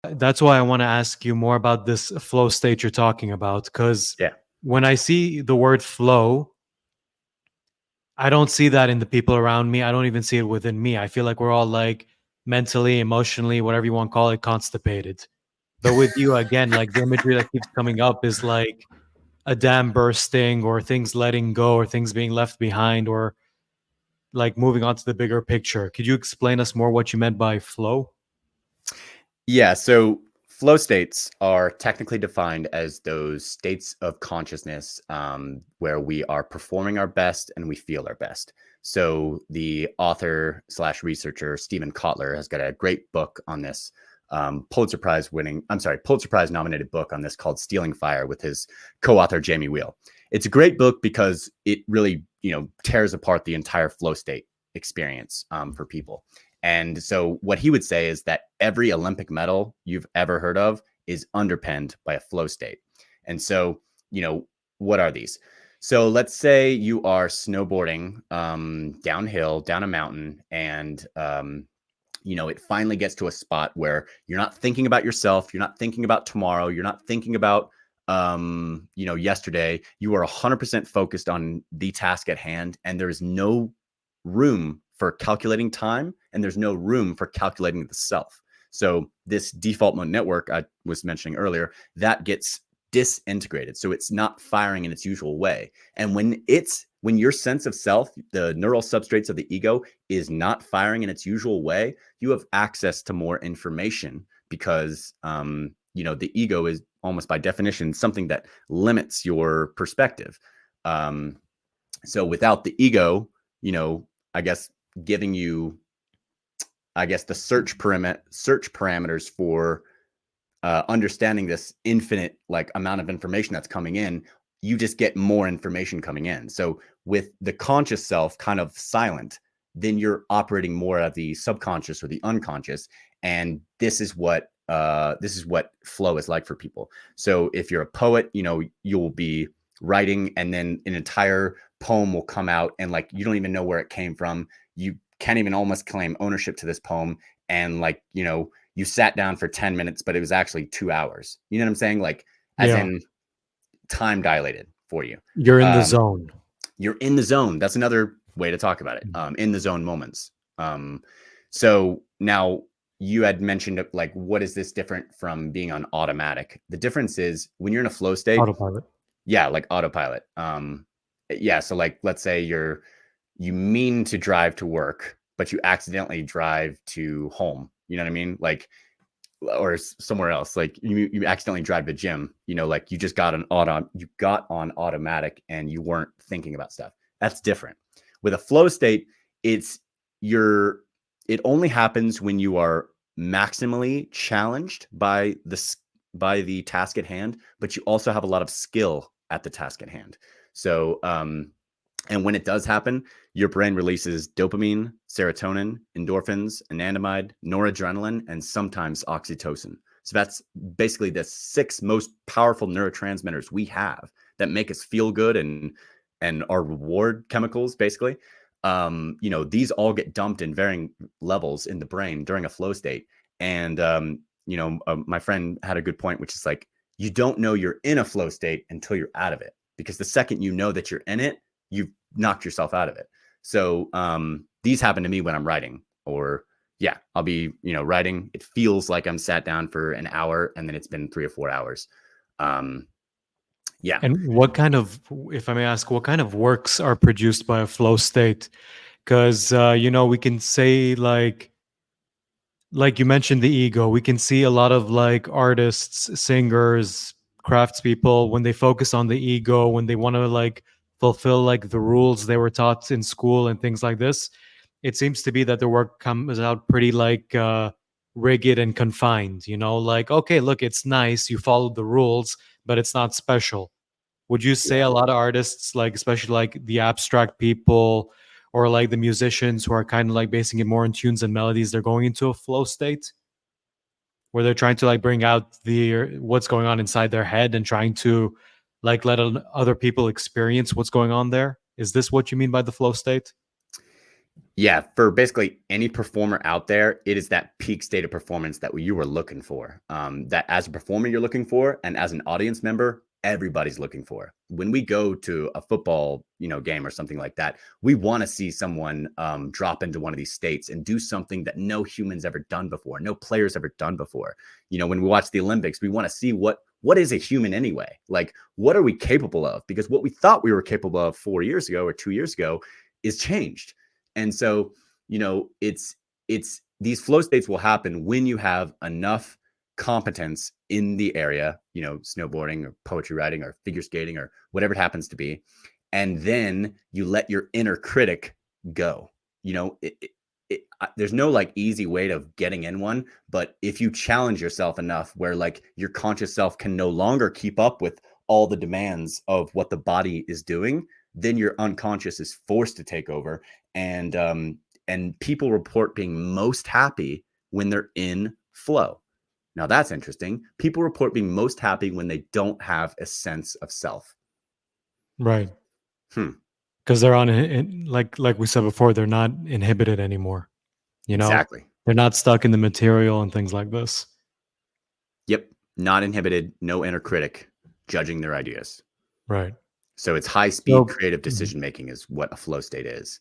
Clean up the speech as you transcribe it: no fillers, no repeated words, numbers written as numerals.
That's why I want to ask you more about this flow state you're talking about. Because Yeah. when I see the word flow, I don't see that in the people around me. I don't even see it within me. I feel like we're all like mentally, emotionally, whatever you want to call it, constipated. But with you, again, like the imagery that keeps coming up is like a dam bursting or things letting go or things being left behind or like moving on to the bigger picture. Could you explain us more what you meant by flow? Yeah, so flow states are technically defined as those states of consciousness where we are performing our best and we feel our best. So the author slash researcher Stephen Kotler has got a great book on this, Pulitzer Prize nominated book on this called Stealing Fire with his co-author Jamie Wheel. It's a great book because it really, tears apart the entire flow state experience for people. And so what he would say is that every Olympic medal you've ever heard of is underpinned by a flow state. And so, what are these? So let's say you are snowboarding downhill, down a mountain, and it finally gets to a spot where you're not thinking about yourself, you're not thinking about tomorrow, you're not thinking about yesterday. You are 100% focused on the task at hand, and there's no room for calculating time, and there's no room for calculating the self. So this default mode network I was mentioning earlier, that gets disintegrated. So it's not firing in its usual way. And when your sense of self, the neural substrates of the ego, is not firing in its usual way, you have access to more information because the ego is almost by definition something that limits your perspective. So without the ego, I guess giving you, the search parameters for understanding this infinite amount of information that's coming in, you just get more information coming in. So with the conscious self kind of silent, then you're operating more at the subconscious or the unconscious, and this is what flow is like for people. So if you're a poet, you'll be writing, and then an entire poem will come out, and you don't even know where it came from. You can't even almost claim ownership to this poem, and you sat down for 10 minutes, but it was actually 2 hours. You know what I'm saying? As Yeah, in time dilated for you. you're in the Um, zone. you're in the zone. That's another way to talk about it. In the zone moments. So now you had mentioned what is this different from being on automatic? The difference is when you're in a flow state, Autopilot. yeah, like autopilot. Yeah. So let's say you mean to drive to work, but you accidentally drive to home. You know what I mean? Or somewhere else. You accidentally drive to the gym. You just got on automatic and you weren't thinking about stuff. That's different. With a flow state, it's it only happens when you are maximally challenged by the task at hand, but you also have a lot of skill at the task at hand. So and when it does happen, your brain releases dopamine, serotonin, endorphins, anandamide, noradrenaline, and sometimes oxytocin. So that's basically the 6 most powerful neurotransmitters we have that make us feel good and our reward chemicals, basically. These all get dumped in varying levels in the brain during a flow state. And my friend had a good point, which is you don't know you're in a flow state until you're out of it, because the second you know that you're in it, you've knocked yourself out of it. So these happen to me when I'm writing, or I'll be, writing. It feels like I'm sat down for an hour and then it's been 3 or 4 hours. Yeah. And what kind of, if I may ask, what kind of works are produced by a flow state? Because, we can say like you mentioned the ego, we can see a lot of like artists, singers, craftspeople, when they focus on the ego, when they want to like fulfill like the rules they were taught in school and things like this, it seems to be that their work comes out pretty like rigid and confined, like, okay, look, it's nice, you followed the rules, but it's not special. Would you say Yeah. a lot of artists, like especially like the abstract people or like the musicians who are kind of like basing it more in tunes and melodies, they're going into a flow state where they're trying to like bring out the what's going on inside their head and trying to like other people experience what's going on there? Is this what you mean by the flow state? Yeah, for basically any performer out there, it is that peak state of performance that you were looking for. That as a performer you're looking for, and as an audience member, everybody's looking for. When we go to a football, game or something like that, we want to see someone drop into one of these states and do something that no human's ever done before, no player's ever done before. When we watch the Olympics, we want to see what is a human anyway? Like, what are we capable of? Because what we thought we were capable of 4 years ago or 2 years ago is changed. And so, it's these flow states will happen when you have enough competence in the area, snowboarding or poetry writing or figure skating or whatever it happens to be. And then you let your inner critic go. There's no like easy way of getting in one, but if you challenge yourself enough where like your conscious self can no longer keep up with all the demands of what the body is doing, then your unconscious is forced to take over. And people report being most happy when they're in flow. Now that's interesting. People report being most happy when they don't have a sense of self. Right. Hmm. Because they're like we said before, they're not inhibited anymore. Exactly. They're not stuck in the material and things like this. Yep. Not inhibited, no inner critic judging their ideas. Right. So it's high speed So creative mhm. decision making is what a flow state is.